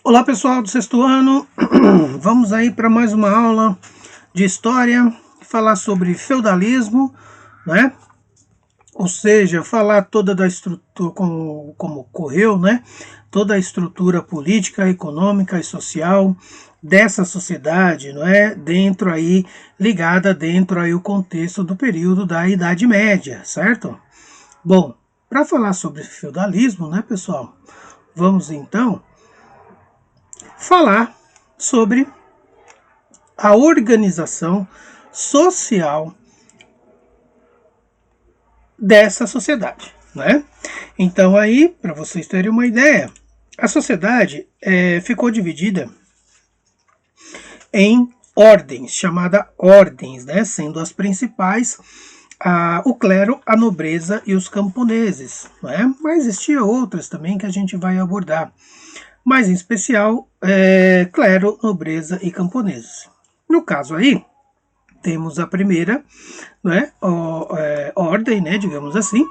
Olá pessoal do sexto ano, vamos aí para mais uma aula de história, falar sobre feudalismo, né? Ou seja, falar toda da estrutura, como ocorreu, né? Toda a estrutura política, econômica e social dessa sociedade, não é? Dentro aí, ligada dentro aí o contexto do período da Idade Média, certo? Bom, para falar sobre feudalismo, né pessoal, vamos então falar sobre a organização social dessa sociedade, né? Então aí, para vocês terem uma ideia, a sociedade ficou dividida em ordens, chamada ordens, né? Sendo as principais o clero, a nobreza e os camponeses, né? Mas existiam outras também que a gente vai abordar, mas em especial clero, nobreza e camponeses. No caso aí, temos a primeira, né, ordem, né, digamos assim,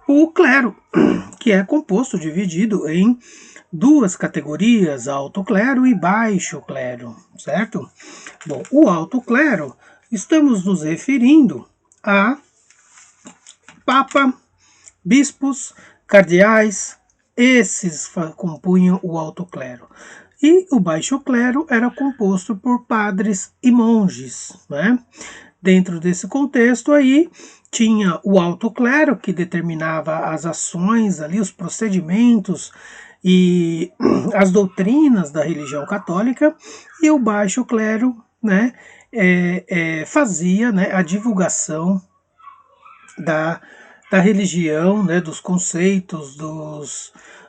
o clero, que é composto, dividido em duas categorias, alto clero e baixo clero, certo? Bom, o alto clero, estamos nos referindo a papa, bispos, cardeais, esses compunham o alto clero. E o baixo clero era composto por padres e monges, né? Dentro desse contexto aí, tinha o alto clero, que determinava as ações ali, os procedimentos e as doutrinas da religião católica, e o baixo clero, né, fazia, né, a divulgação da religião, né, dos conceitos,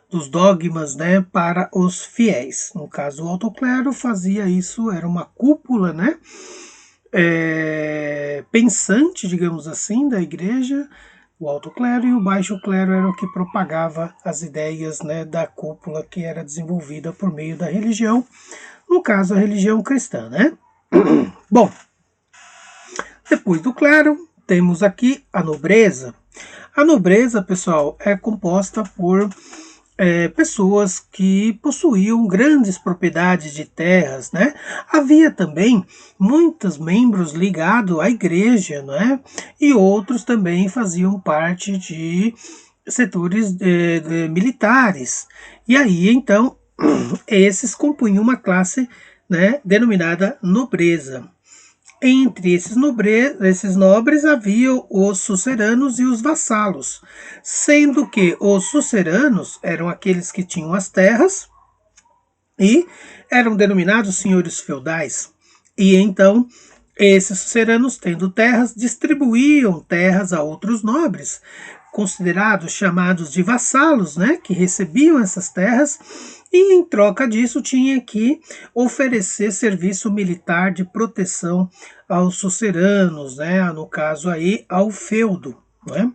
dos dogmas, né, para os fiéis. No caso, o alto clero fazia isso, era uma cúpula, né, pensante, digamos assim, da igreja, o alto clero, e o baixo clero era o que propagava as ideias, né, da cúpula que era desenvolvida por meio da religião, no caso a religião cristã, né? Bom, depois do clero, temos aqui a nobreza. A nobreza, pessoal, é composta por pessoas que possuíam grandes propriedades de terras, né? Havia também muitos membros ligados à igreja, né? E outros também faziam parte de setores militares. E aí, então, esses compunham uma classe, né, denominada nobreza. Entre esses nobres haviam os suceranos e os vassalos, sendo que os suceranos eram aqueles que tinham as terras e eram denominados senhores feudais. E então, esses suceranos, tendo terras, distribuíam terras a outros nobres, considerados chamados de vassalos, né, que recebiam essas terras e em troca disso tinha que oferecer serviço militar de proteção aos suceranos, né, no caso aí ao feudo, né,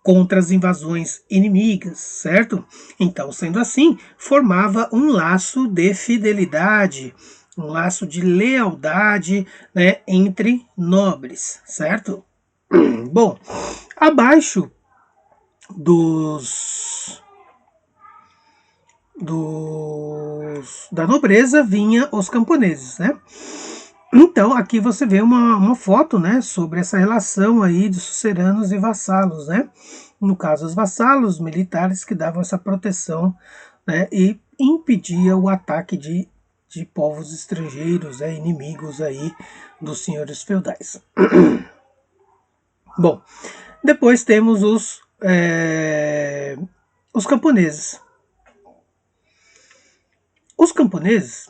contra as invasões inimigas, certo? Então, sendo assim, formava um laço de fidelidade, um laço de lealdade, né, entre nobres, certo? Bom, abaixo da nobreza vinha os camponeses, né? Então aqui você vê uma foto, né, sobre essa relação aí de suceranos e vassalos, né? No caso, os vassalos militares que davam essa proteção, né, e impedia o ataque de povos estrangeiros, né, inimigos aí dos senhores feudais. Bom, depois temos os camponeses. Os camponeses,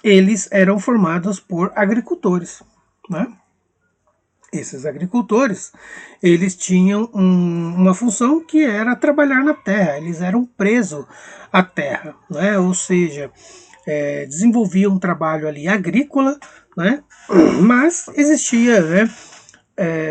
eles eram formados por agricultores, né? Esses agricultores, eles tinham uma função que era trabalhar na terra, eles eram presos à terra, né? Ou seja, desenvolviam um trabalho ali agrícola, né? Mas existia, né,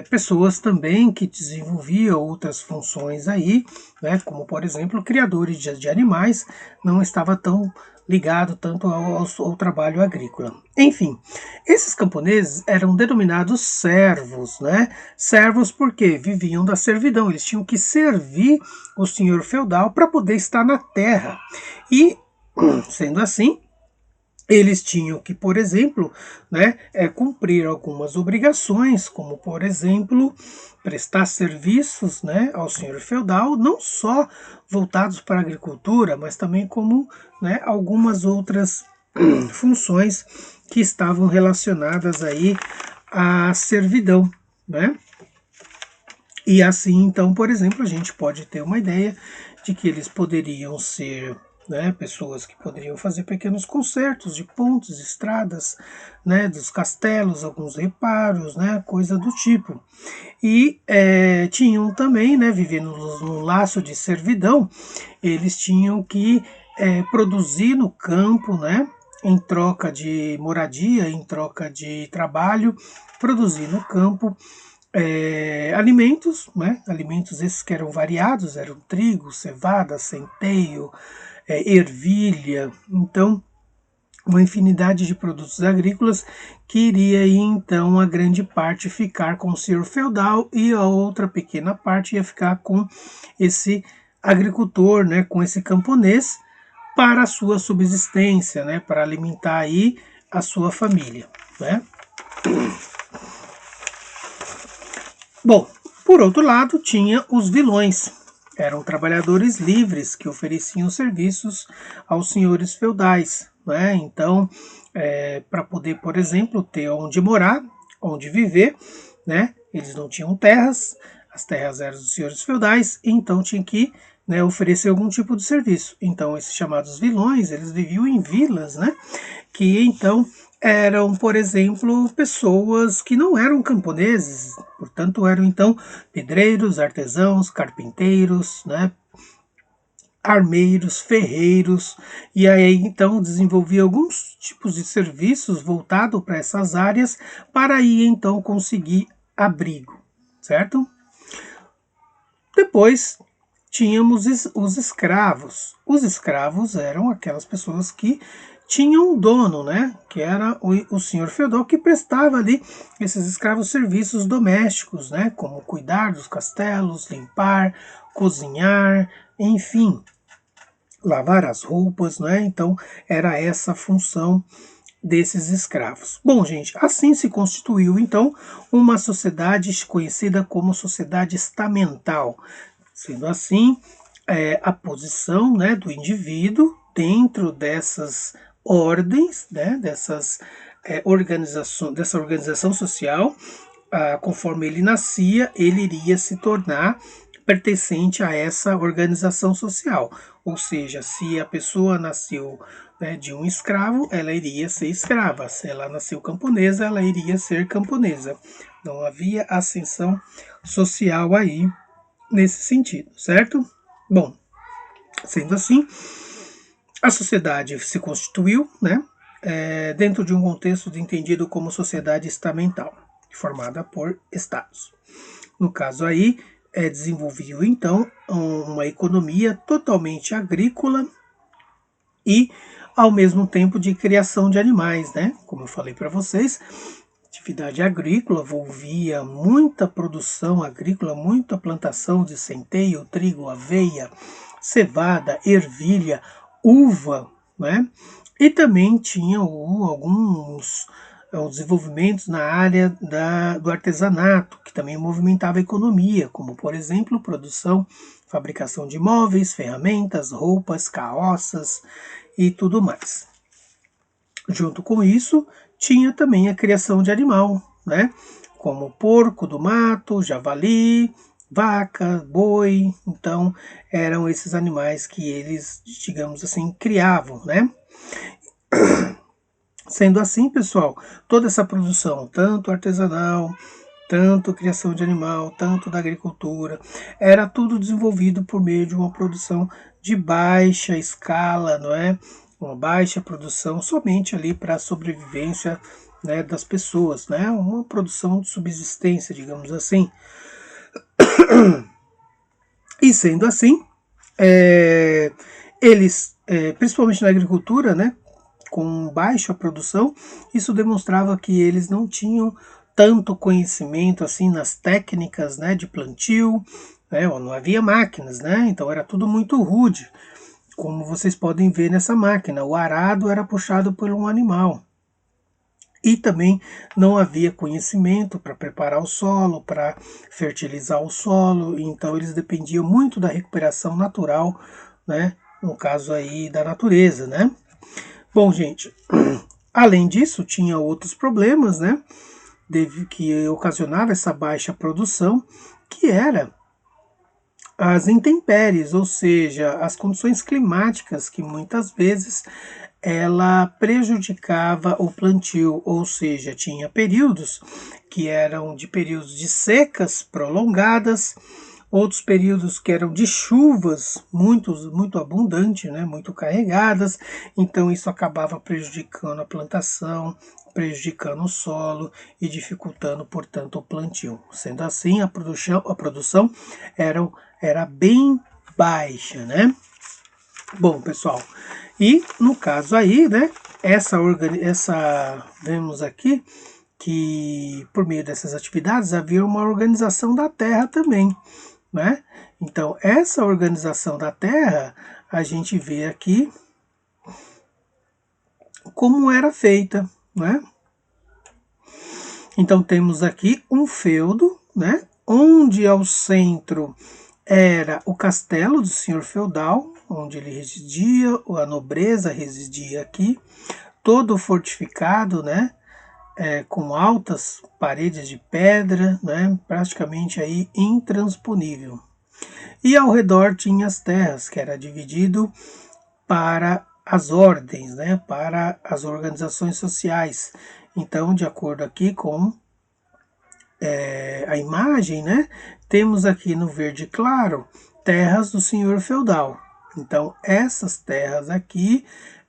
pessoas também que desenvolviam outras funções aí, né, como por exemplo criadores de animais, não estava tão ligado tanto ao trabalho agrícola. Enfim, esses camponeses eram denominados servos, né? Servos porque viviam da servidão, eles tinham que servir o senhor feudal para poder estar na terra. E Sendo assim, eles tinham que, por exemplo, né, cumprir algumas obrigações, como, por exemplo, prestar serviços, né, ao senhor feudal, não só voltados para a agricultura, mas também como, né, algumas outras funções que estavam relacionadas aí à servidão, né? E assim, então, por exemplo, a gente pode ter uma ideia de que eles poderiam ser, né, pessoas que poderiam fazer pequenos consertos de pontes, estradas, né, dos castelos, alguns reparos, né, coisa do tipo. E tinham também, né, vivendo no laço de servidão, eles tinham que produzir no campo, né, em troca de moradia, em troca de trabalho, produzir no campo alimentos, né? Alimentos esses que eram variados, eram trigo, cevada, centeio, ervilha, então uma infinidade de produtos agrícolas que iria aí, então a grande parte ficar com o senhor feudal e a outra pequena parte ia ficar com esse agricultor, né, com esse camponês para a sua subsistência, né, para alimentar aí a sua família, né? Bom, por outro lado, tinha os vilões. Eram trabalhadores livres que ofereciam serviços aos senhores feudais. Né? Então, para poder, por exemplo, ter onde morar, onde viver, né? Eles não tinham terras, as terras eram dos senhores feudais, então tinha que, né, oferecer algum tipo de serviço. Então, esses chamados vilões, eles viviam em vilas, né? Que então eram, por exemplo, pessoas que não eram camponeses, portanto eram então pedreiros, artesãos, carpinteiros, né, armeiros, ferreiros, e aí então desenvolvia alguns tipos de serviços voltados para essas áreas para aí então conseguir abrigo, certo? Depois tínhamos os escravos. Os escravos eram aquelas pessoas que tinham um dono, né? Que era o senhor feudal que prestava ali esses escravos serviços domésticos, né? Como cuidar dos castelos, limpar, cozinhar, enfim, lavar as roupas, né? Então era essa a função desses escravos. Bom, gente, assim se constituiu então uma sociedade conhecida como sociedade estamental. Sendo assim, a posição, né, do indivíduo dentro dessas ordens, né, dessa organização social, conforme ele nascia, ele iria se tornar pertencente a essa organização social. Ou seja, se a pessoa nasceu, né, de um escravo, ela iria ser escrava. Se ela nasceu camponesa, ela iria ser camponesa. Não havia ascensão social aí nesse sentido, certo? Bom, sendo assim, a sociedade se constituiu, né, dentro de um contexto entendido como sociedade estamental, formada por estados. No caso aí, desenvolveu então uma economia totalmente agrícola e ao mesmo tempo de criação de animais, né? Como eu falei para vocês, atividade agrícola envolvia muita produção agrícola, muita plantação de centeio, trigo, aveia, cevada, ervilha, uva, né? E também tinha alguns desenvolvimentos na área do artesanato, que também movimentava a economia, como, por exemplo, produção, fabricação de móveis, ferramentas, roupas, carroças e tudo mais. Junto com isso, tinha também a criação de animal, né? Como porco do mato, javali, vaca, boi. Então, eram esses animais que eles, digamos assim, criavam, né? Sendo assim, pessoal, toda essa produção, tanto artesanal, tanto criação de animal, tanto da agricultura, era tudo desenvolvido por meio de uma produção de baixa escala, não é? Uma baixa produção somente ali para a sobrevivência, né, das pessoas, né? Uma produção de subsistência, digamos assim. E sendo assim, eles, principalmente na agricultura, né, com baixa produção, isso demonstrava que eles não tinham tanto conhecimento assim nas técnicas, né, de plantio, né, não havia máquinas, né, então era tudo muito rude. como vocês podem ver nessa máquina. O arado era puxado por um animal. E também não havia conhecimento para preparar o solo, para fertilizar o solo, então eles dependiam muito da recuperação natural, né? No caso aí da natureza, né? Bom, gente, além disso, tinha outros problemas, né? Que ocasionava essa baixa produção, que era as intempéries, ou seja, as condições climáticas que muitas vezes ela prejudicava o plantio, ou seja, tinha períodos que eram de períodos de secas prolongadas, outros períodos que eram de chuvas muito abundantes, né, muito carregadas, então isso acabava prejudicando a plantação, prejudicando o solo e dificultando, portanto, o plantio. Sendo assim, a produção era bem baixa, né? Bom, pessoal, e no caso aí, né, vemos aqui que por meio dessas atividades havia uma organização da terra também, né? Então, essa organização da terra, a gente vê aqui como era feita, né? Então, temos aqui um feudo, né, onde ao centro era o castelo do senhor feudal, onde ele residia, a nobreza residia aqui, todo fortificado, né, com altas paredes de pedra, né, praticamente aí intransponível. E ao redor tinha as terras, que era dividido para as ordens, né, para as organizações sociais. Então, de acordo aqui com a imagem, né, temos aqui no verde claro terras do senhor feudal. Então, essas terras aqui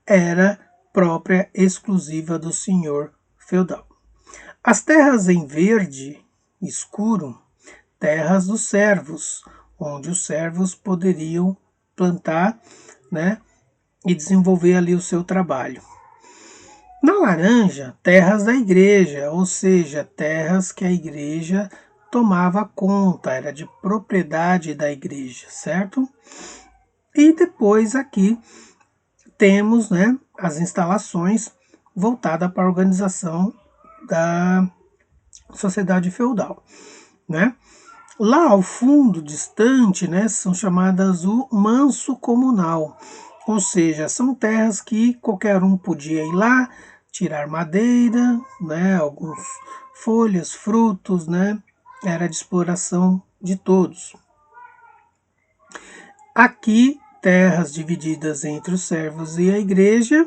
era própria exclusiva do senhor feudal. As terras em verde escuro, terras dos servos, onde os servos poderiam plantar, né, e desenvolver ali o seu trabalho. Na laranja, terras da igreja, ou seja, terras que a igreja tomava conta, era de propriedade da igreja, certo? E depois aqui temos, né, as instalações voltadas para a organização da sociedade feudal, né? Lá ao fundo, distante, né, são chamadas o manso comunal, ou seja, são terras que qualquer um podia ir lá, tirar madeira, né, alguns folhas, frutos, né, era de exploração de todos. Aqui, terras divididas entre os servos e a igreja,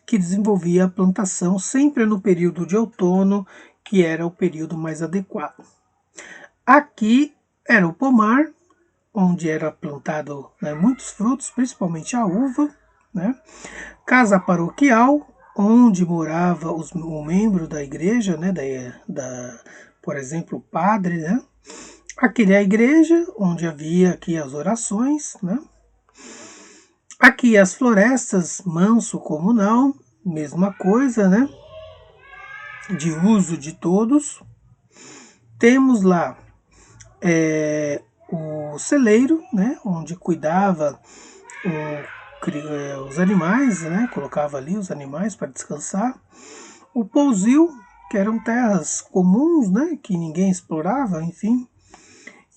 que desenvolvia a plantação sempre no período de outono, que era o período mais adequado. Aqui era o pomar, onde era plantado, né, muitos frutos, principalmente a uva, né? Casa paroquial, onde morava o membro da igreja, né, por exemplo, o padre, né? Aqui é a igreja, onde havia aqui as orações, né? Aqui as florestas, manso comunal, mesma coisa, né? De uso de todos. Temos lá o celeiro, né? Onde cuidava os animais, né? Colocava ali os animais para descansar. O pousio, que eram terras comuns, né? Que ninguém explorava, enfim.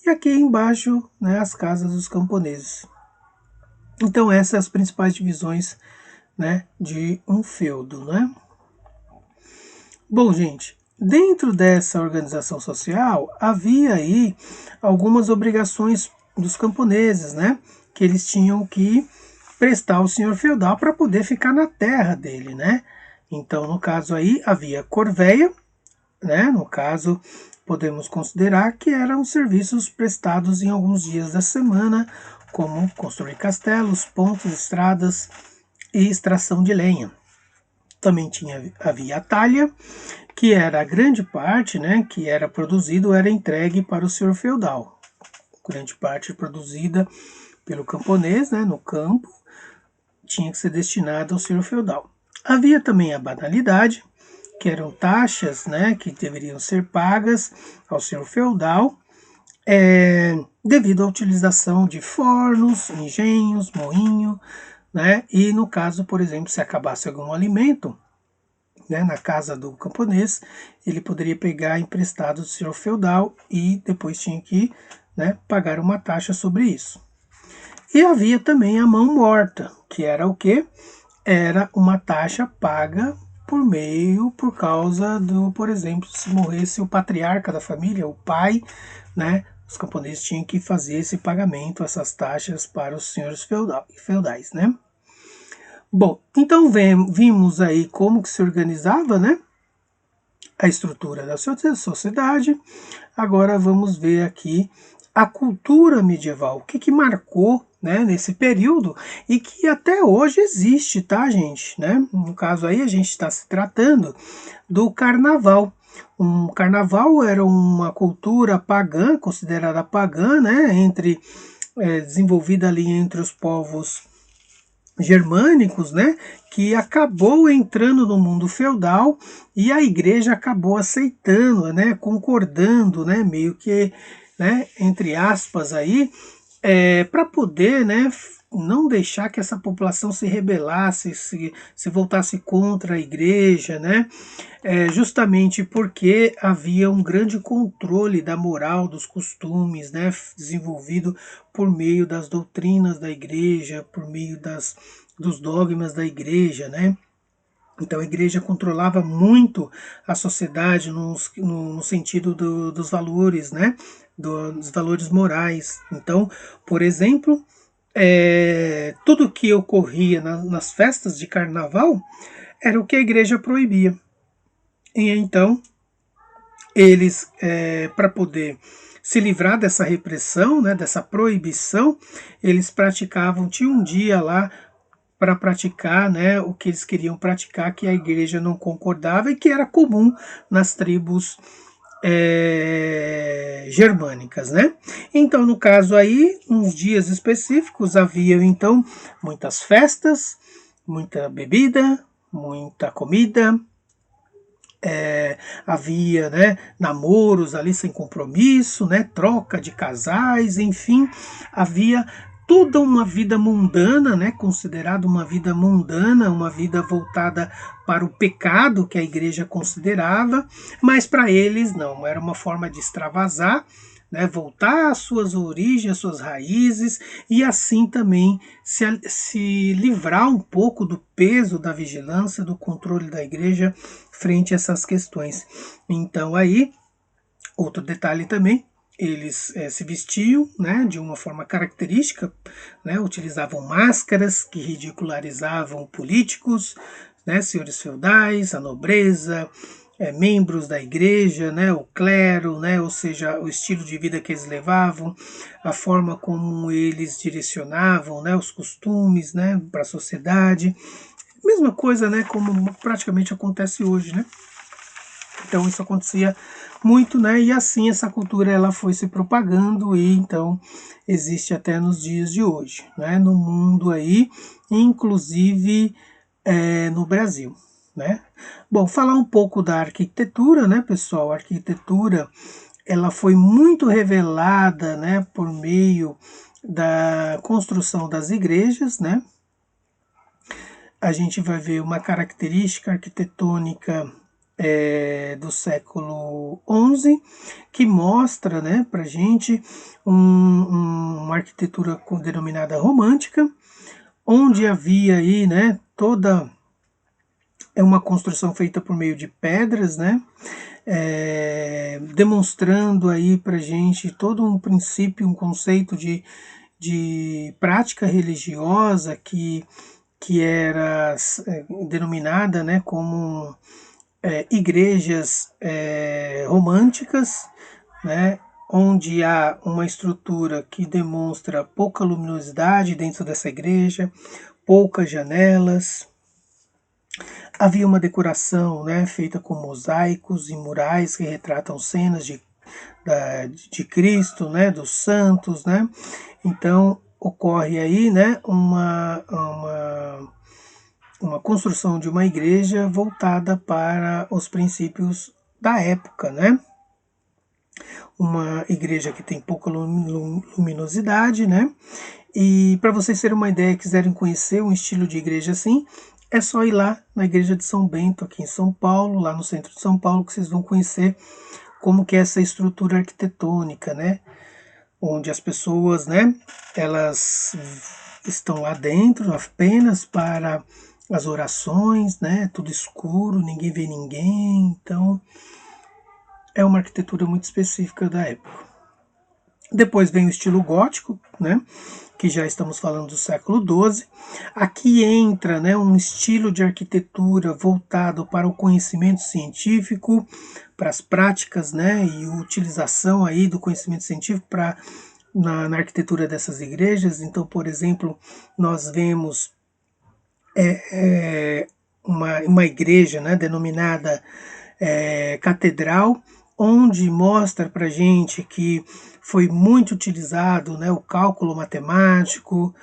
E aqui embaixo, né? As casas dos camponeses. Então essas são as principais divisões, né? De um feudo, né? Bom, gente, dentro dessa organização social havia aí algumas obrigações dos camponeses, né? Que eles tinham que prestar ao senhor feudal para poder ficar na terra dele, né? Então, no caso aí, havia corveia, né? No caso, podemos considerar que eram serviços prestados em alguns dias da semana, como construir castelos, pontes, estradas e extração de lenha. Também havia a talha, que era a grande parte, né, que era produzido, era entregue para o senhor feudal. Grande parte produzida pelo camponês, né, no campo, tinha que ser destinada ao senhor feudal. Havia também a banalidade, que eram taxas, né, que deveriam ser pagas ao senhor feudal, devido à utilização de fornos, engenhos, moinho, né? E no caso, por exemplo, se acabasse algum alimento, né, na casa do camponês, ele poderia pegar emprestado do senhor feudal e depois tinha que, né, pagar uma taxa sobre isso. E havia também a mão morta, que era o quê? Era uma taxa paga por causa do, por exemplo, se morresse o patriarca da família, o pai, né? Os camponeses tinham que fazer esse pagamento, essas taxas para os senhores feudais, né? Bom, então vimos aí como que se organizava, né? A estrutura da sociedade. Agora vamos ver aqui a cultura medieval, o que marcou, né, nesse período e que até hoje existe, tá, gente? Né? No caso aí a gente está se tratando do carnaval. Um carnaval era uma cultura pagã, considerada pagã, né, desenvolvida ali entre os povos germânicos, né, que acabou entrando no mundo feudal e a igreja acabou aceitando, né, concordando, né, meio que, né, entre aspas aí, para poder, né, não deixar que essa população se rebelasse, se voltasse contra a igreja, né, justamente porque havia um grande controle da moral, dos costumes, né, desenvolvido por meio das doutrinas da igreja, por meio dos dogmas da igreja, né. Então a igreja controlava muito a sociedade no sentido dos valores, né, dos valores morais. Então, por exemplo, tudo que ocorria nas festas de carnaval era o que a igreja proibia. E então eles, para poder se livrar dessa repressão, né, dessa proibição, eles praticavam, tinha um dia lá para praticar, né, o que eles queriam praticar, que a igreja não concordava e que era comum nas tribos germânicas, né? Então, no caso aí, uns dias específicos, havia então muitas festas, muita bebida, muita comida, havia, né, namoros ali sem compromisso, né, troca de casais, enfim, havia toda uma vida mundana, né, considerada uma vida mundana, uma vida voltada para o pecado que a igreja considerava, mas para eles não, era uma forma de extravasar, né, voltar às suas origens, às suas raízes e assim também se livrar um pouco do peso da vigilância, do controle da igreja frente a essas questões. Então aí, outro detalhe também, eles se vestiam, né, de uma forma característica, né, utilizavam máscaras que ridicularizavam políticos, né, senhores feudais, a nobreza, membros da igreja, né, o clero, né, ou seja, o estilo de vida que eles levavam, a forma como eles direcionavam, né, os costumes, né, para a sociedade. Mesma coisa, né, como praticamente acontece hoje, né? Então isso acontecia muito, né? E assim essa cultura ela foi se propagando e então existe até nos dias de hoje, né? No mundo aí, inclusive no Brasil, né? Bom, falar um pouco da arquitetura, né, pessoal? A arquitetura ela foi muito revelada, né, por meio da construção das igrejas, né? A gente vai ver uma característica arquitetônica do século XI, que mostra, né, para a gente uma arquitetura denominada romântica, onde havia aí, né, toda uma construção feita por meio de pedras, né, demonstrando aí para a gente todo um princípio, um conceito de prática religiosa que era denominada, né, como igrejas românticas, né, onde há uma estrutura que demonstra pouca luminosidade dentro dessa igreja, poucas janelas. Havia uma decoração, né, feita com mosaicos e murais que retratam cenas de Cristo, né, dos santos, né. Então ocorre aí, né, uma construção de uma igreja voltada para os princípios da época, né? Uma igreja que tem pouca luminosidade, né? E para vocês terem uma ideia, quiserem conhecer um estilo de igreja assim, é só ir lá na igreja de São Bento, aqui em São Paulo, lá no centro de São Paulo, que vocês vão conhecer como que é essa estrutura arquitetônica, né? Onde as pessoas, né, elas estão lá dentro apenas para as orações, né? Tudo escuro, ninguém vê ninguém, então é uma arquitetura muito específica da época. Depois vem o estilo gótico, né? Que já estamos falando do século XII. Aqui entra, né, um estilo de arquitetura voltado para o conhecimento científico, para as práticas, né, e utilização aí do conhecimento científico para na arquitetura dessas igrejas. Então, por exemplo, nós vemos uma igreja, né, denominada catedral, onde mostra para gente que foi muito utilizado, né, o cálculo matemático,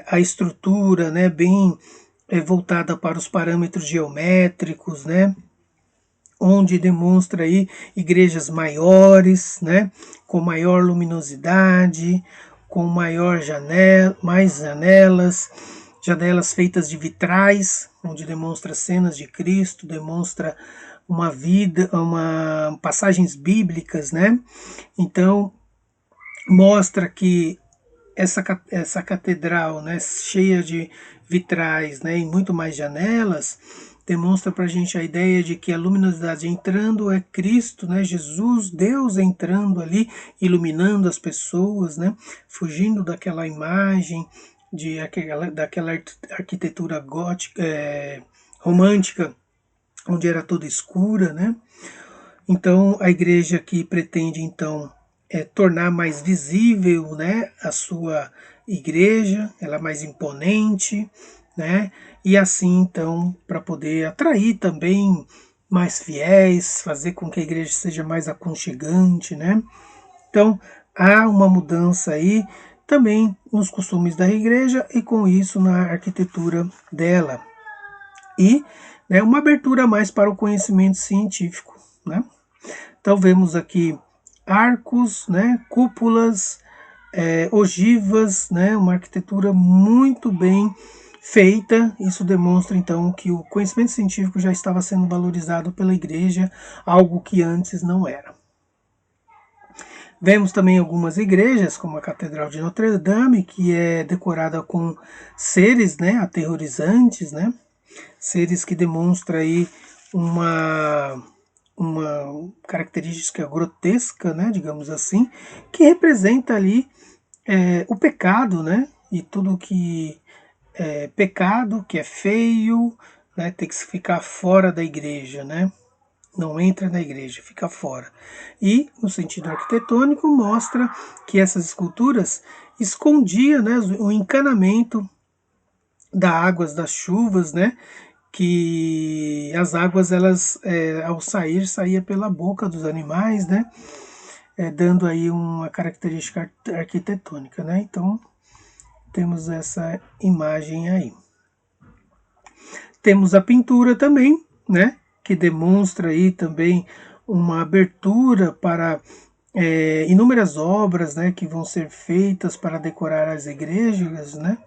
a estrutura, né, bem voltada para os parâmetros geométricos, né, onde demonstra aí igrejas maiores, né, com maior luminosidade, com maior mais janelas, janelas feitas de vitrais, onde demonstra cenas de Cristo, demonstra uma vida, passagens bíblicas, né? Então mostra que essa catedral, né, cheia de vitrais, né, e muito mais janelas, demonstra para a gente a ideia de que a luminosidade entrando é Cristo, né, Jesus, Deus entrando ali, iluminando as pessoas, né, fugindo daquela imagem daquela arquitetura gótica, romântica, onde era toda escura, né? Então a igreja que pretende então tornar mais visível, né, a sua igreja, ela é mais imponente, né, e assim então para poder atrair também mais fiéis, fazer com que a igreja seja mais aconchegante, né. Então há uma mudança aí também nos costumes da igreja e com isso na arquitetura dela e, né, uma abertura mais para o conhecimento científico, né. Então vemos aqui arcos, né, cúpulas, ogivas, né, uma arquitetura muito bem feita. Isso demonstra então que o conhecimento científico já estava sendo valorizado pela igreja, algo que antes não era. Vemos também algumas igrejas, como a Catedral de Notre Dame, que é decorada com seres, né, aterrorizantes, né, seres que demonstram aí uma característica grotesca, né, digamos assim, que representa ali o pecado, né, e tudo que é pecado, que é feio, né, tem que ficar fora da igreja, né, não entra na igreja, fica fora. E no sentido arquitetônico mostra que essas esculturas escondiam, né, o encanamento das águas das chuvas, né, que as águas elas ao saía pela boca dos animais, né, dando aí uma característica arquitetônica, né. Então temos essa imagem aí. Temos a pintura também, né, que demonstra aí também uma abertura para inúmeras obras, né, que vão ser feitas para decorar as igrejas, né,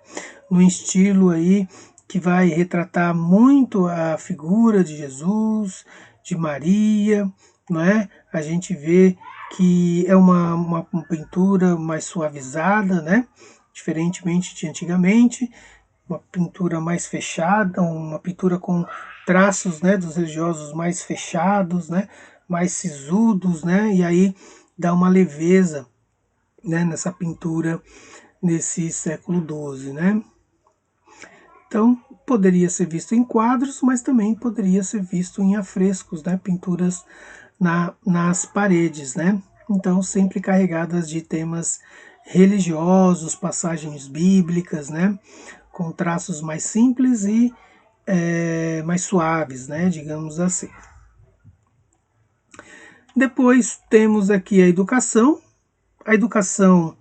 no estilo aí que vai retratar muito a figura de Jesus, de Maria, não é? A gente vê que é uma pintura mais suavizada, né? Diferentemente de antigamente, uma pintura mais fechada, uma pintura com traços, né, dos religiosos mais fechados, né, mais sisudos, né? E aí dá uma leveza, né, nessa pintura nesse século XII, né? Então, poderia ser visto em quadros, mas também poderia ser visto em afrescos, né? Pinturas nas paredes, né? Então, sempre carregadas de temas religiosos, passagens bíblicas, né? Com traços mais simples e mais suaves, né? Digamos assim. Depois temos aqui a educação. A educação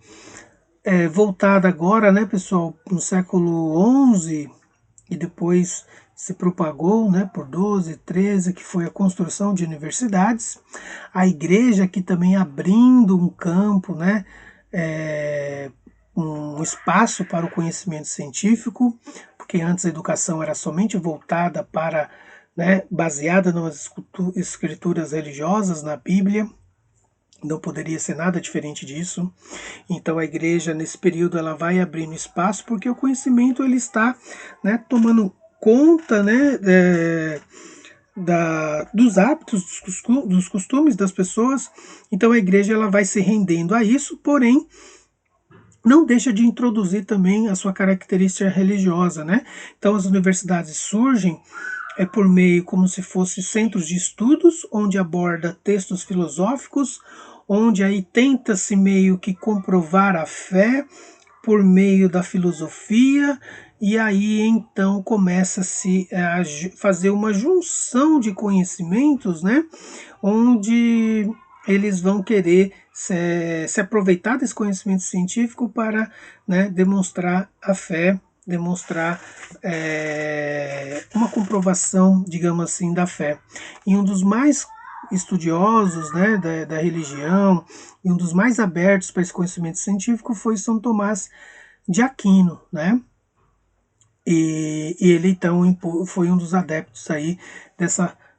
voltada agora, né, pessoal, no século XI, e depois se propagou, né, por 12, 13, que foi a construção de universidades. A igreja aqui também abrindo um campo, né, um espaço para o conhecimento científico, porque antes a educação era somente voltada para, né, baseada nas escrituras religiosas, na Bíblia. Não poderia ser nada diferente disso. Então a igreja nesse período ela vai abrindo espaço porque o conhecimento ele está, né, tomando conta, né, dos hábitos, dos costumes das pessoas. Então a igreja ela vai se rendendo a isso, porém não deixa de introduzir também a sua característica religiosa, né? Então as universidades surgem por meio como se fossem centros de estudos, onde aborda textos filosóficos, onde aí tenta-se meio que comprovar a fé por meio da filosofia, e aí então começa-se a fazer uma junção de conhecimentos, né? Onde eles vão querer se aproveitar desse conhecimento científico para, né, demonstrar a fé, demonstrar uma comprovação, digamos assim, da fé. E um dos mais estudiosos, né, da religião e um dos mais abertos para esse conhecimento científico foi São Tomás de Aquino, né? E ele então foi um dos adeptos aí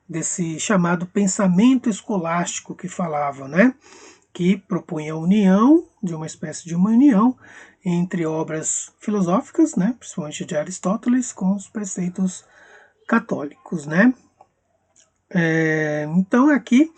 desse chamado pensamento escolástico que falava, né? Que propunha a união, de uma espécie de uma união entre obras filosóficas, né? Principalmente de Aristóteles, com os preceitos católicos, né? Então aqui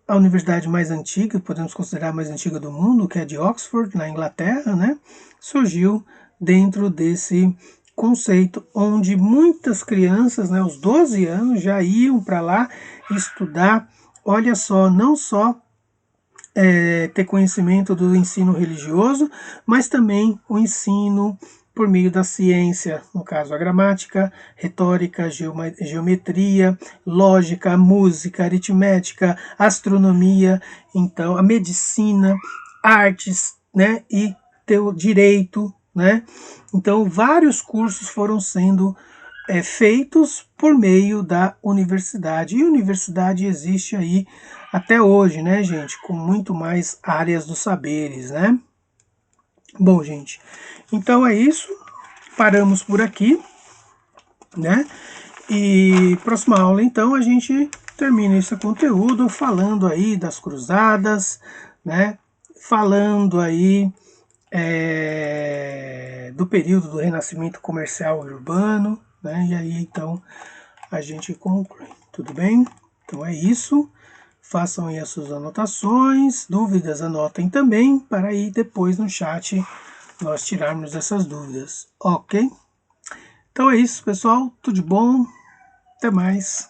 a universidade mais antiga, podemos considerar a mais antiga do mundo, que é de Oxford, na Inglaterra, né? Surgiu dentro desse conceito onde muitas crianças, né, aos 12 anos, já iam para lá estudar, olha só, não só ter conhecimento do ensino religioso, mas também o ensino por meio da ciência, no caso a gramática, retórica, geometria, lógica, música, aritmética, astronomia, então a medicina, artes, né, e direito, né? Então vários cursos foram sendo feitos por meio da universidade. E a universidade existe aí até hoje, né, gente? Com muito mais áreas dos saberes, né? Bom, gente, então é isso. Paramos por aqui, né? E próxima aula, então, a gente termina esse conteúdo falando aí das cruzadas, né? Falando aí do período do renascimento comercial e urbano, né? E aí, então, a gente conclui. Tudo bem? Então é isso. Façam aí as suas anotações, dúvidas anotem também, para aí depois no chat nós tirarmos essas dúvidas, ok? Então é isso, pessoal. Tudo de bom. Até mais.